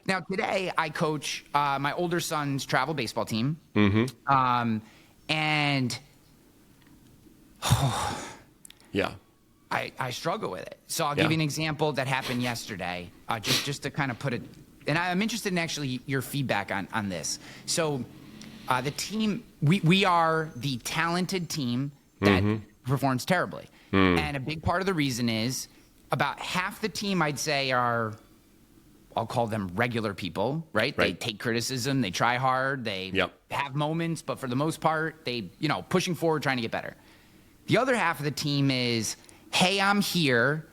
Now, today I coach my older son's travel baseball team. And Yeah. I struggle with it. So I'll give you an example that happened yesterday, just to kind of put it. And I'm interested in actually your feedback on this. So the team, we are the talented team that performs terribly. And a big part of the reason is about half the team, I'd say, are, I'll call them regular people, right? They take criticism, they try hard, they have moments, but for the most part, they, pushing forward, trying to get better. The other half of the team is, hey, I'm here.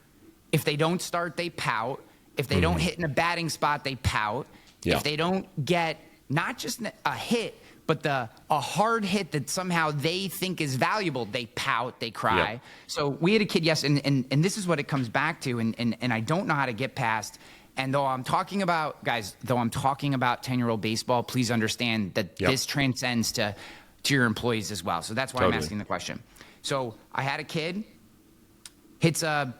If they don't start, they pout. If they don't hit in a batting spot, they pout. If they don't get not just a hit, but a hard hit that somehow they think is valuable, they pout, they cry. So we had a kid, and this is what it comes back to, and I don't know how to get past. And though I'm talking about, guys, 10-year-old baseball, please understand that this transcends to your employees as well. So that's why I'm asking the question. So I had a kid, hits a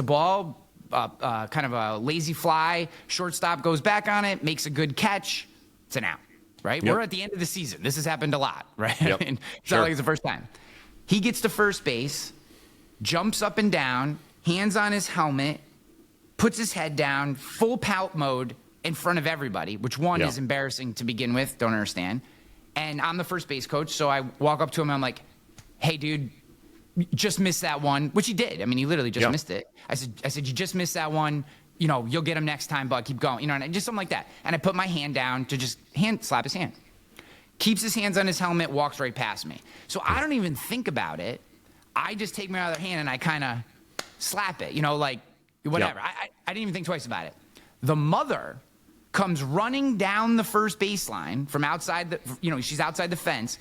ball, kind of a lazy fly, shortstop goes back on it, makes a good catch, it's an out, right? We're at the end of the season. This has happened a lot, right? And it's not like it's the first time. He gets to first base, jumps up and down, hands on his helmet, puts his head down, full pout mode in front of everybody, which is embarrassing to begin with, don't understand. And I'm the first base coach, so I walk up to him and I'm like, hey, dude, just missed that one, which he did. I mean, he literally just missed it. I said, you just missed that one. You'll get him next time, bud. Keep going. And just something like that. And I put my hand down to just slap his hand. Keeps his hands on his helmet, walks right past me. So I don't even think about it. I just take my other hand and I kind of slap it, like whatever. I didn't even think twice about it. The mother comes running down the first baseline from outside she's outside the fence,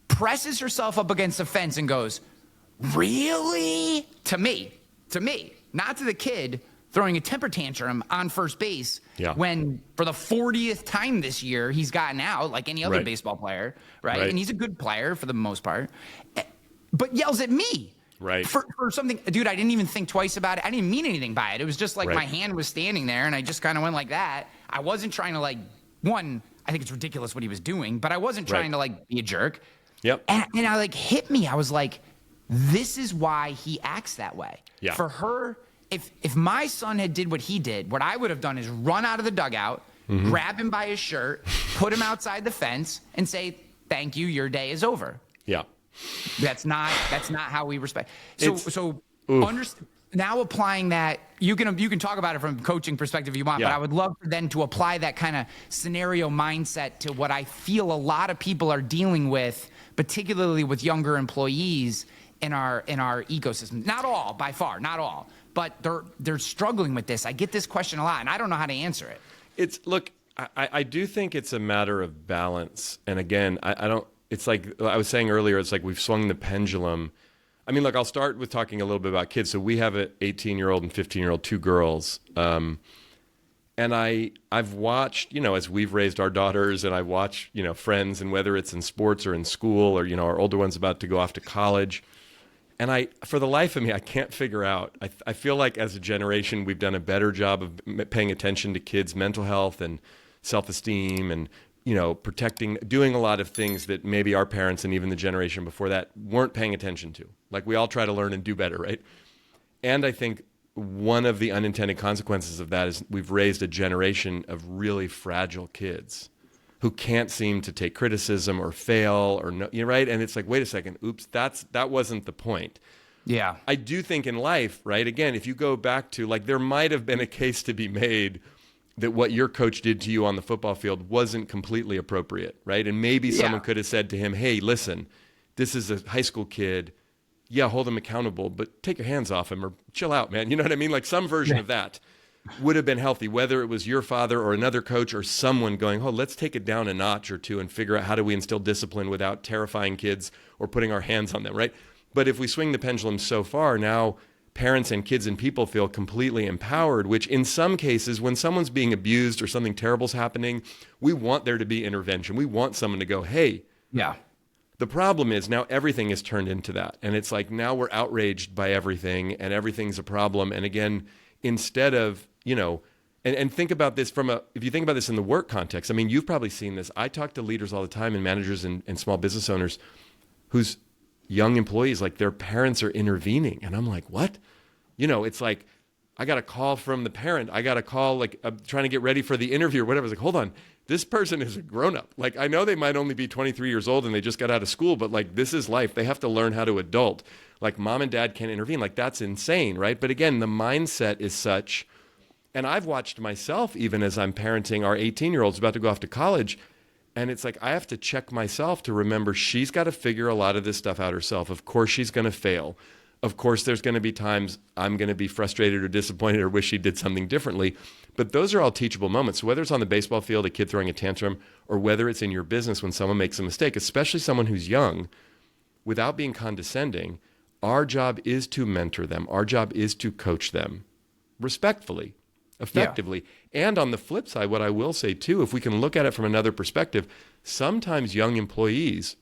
presses herself up against the fence and goes, really? To me, not to the kid throwing a temper tantrum on first base when for the 40th time this year he's gotten out like any other baseball player, right? And he's a good player for the most part, but yells at me for something. Dude, I didn't even think twice about it. I didn't mean anything by it. It was just like my hand was standing there and I just kind of went like that. I wasn't trying to I think it's ridiculous what he was doing, but I wasn't trying to be a jerk. And I hit me. I was like, this is why he acts that way. For her, if my son had did what he did, what I would have done is run out of the dugout, grab him by his shirt, put him outside the fence, and say, "Thank you, your day is over." That's not how we respect. Now applying that, you can talk about it from a coaching perspective if you want, but I would love for then to apply that kind of scenario mindset to what I feel a lot of people are dealing with, particularly with younger employees in our ecosystem. Not all, by far, not all, but they're struggling with this. I get this question a lot, and I don't know how to answer it. I do think it's a matter of balance. And again, I don't. It's like I was saying earlier. It's like we've swung the pendulum. I mean, look, I'll start with talking a little bit about kids. So we have an 18-year-old and 15-year-old, two girls. And I've watched, as we've raised our daughters, and I watch, friends, and whether it's in sports or in school or, our older one's about to go off to college. And for the life of me, I can't figure out. I feel like as a generation, we've done a better job of paying attention to kids' mental health and self-esteem and, protecting, doing a lot of things that maybe our parents and even the generation before that weren't paying attention to. Like we all try to learn and do better, right? And I think one of the unintended consequences of that is we've raised a generation of really fragile kids who can't seem to take criticism or fail or no, right? And it's like, wait a second, oops, that wasn't the point. Yeah. I do think in life, right? Again, if you go back to there might have been a case to be made that what your coach did to you on the football field wasn't completely appropriate, right? And maybe someone could have said to him, hey, listen, this is a high school kid. Yeah, hold him accountable, but take your hands off him or chill out, man. You know what I mean? Like some version of that would have been healthy, whether it was your father or another coach or someone going, oh, let's take it down a notch or two and figure out how do we instill discipline without terrifying kids or putting our hands on them, right? But if we swing the pendulum so far, now parents and kids and people feel completely empowered, which in some cases, when someone's being abused or something terrible's happening, we want there to be intervention. We want someone to go, hey. Yeah. The problem is now everything is turned into that. And it's like now we're outraged by everything and everything's a problem. And again, instead of, And think about this if you think about this in the work context, I mean, you've probably seen this. I talk to leaders all the time and managers and small business owners whose young employees, like their parents are intervening. And I'm like, what? It's like, I got a call from the parent. I got a call, like, I'm trying to get ready for the interview or whatever. I was like, hold on, this person is a grown-up. Like, I know they might only be 23 years old and they just got out of school, but like, this is life. They have to learn how to adult. Like, mom and dad can't intervene. Like, that's insane, right? But again, the mindset is such, and I've watched myself, even as I'm parenting our 18-year-old's about to go off to college, and it's like, I have to check myself to remember she's got to figure a lot of this stuff out herself. Of course, she's going to fail. Of course, there's going to be times I'm going to be frustrated or disappointed or wish she did something differently. But those are all teachable moments. So whether it's on the baseball field, a kid throwing a tantrum, or whether it's in your business when someone makes a mistake, especially someone who's young, without being condescending, our job is to mentor them. Our job is to coach them respectfully, effectively. Yeah. And on the flip side, what I will say too, if we can look at it from another perspective, sometimes young employees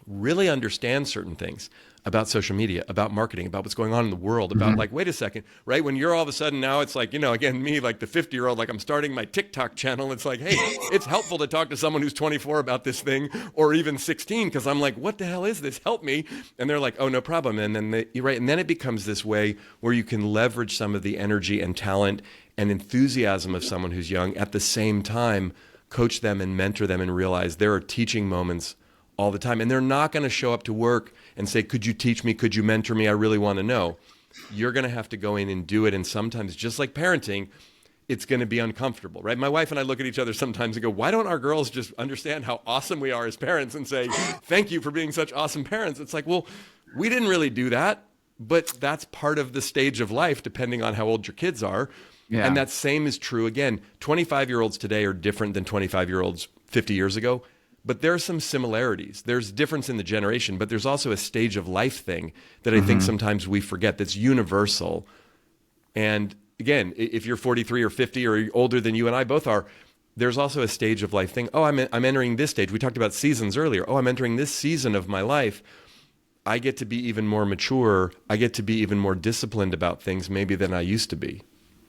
really understand certain things about social media, about marketing, about what's going on in the world, about like, wait a second, right? When you're all of a sudden now, it's like, again, me, like the 50-year-old, like I'm starting my TikTok channel. It's like, hey, it's helpful to talk to someone who's 24 about this thing, or even 16, because I'm like, what the hell is this? Help me. And they're like, oh, no problem. And then you're right. And then it becomes this way where you can leverage some of the energy and talent and enthusiasm of someone who's young, at the same time, coach them and mentor them and realize there are teaching moments all the time. And they're not going to show up to work and say, could you teach me? Could you mentor me? I really want to know. You're going to have to go in and do it. And sometimes, just like parenting, it's going to be uncomfortable, right? My wife and I look at each other sometimes and go, why don't our girls just understand how awesome we are as parents and say, thank you for being such awesome parents? It's like, well, we didn't really do that, but that's part of the stage of life, depending on how old your kids are. Yeah. And that same is true. Again, 25-year-olds today are different than 25-year-olds 50 years ago. But there are some similarities. There's difference in the generation, but there's also a stage of life thing that I think sometimes we forget that's universal. And again, if you're 43 or 50 or older than you and I both are, there's also a stage of life thing. Oh, I'm entering this stage. We talked about seasons earlier. Oh, I'm entering this season of my life. I get to be even more mature. I get to be even more disciplined about things maybe than I used to be.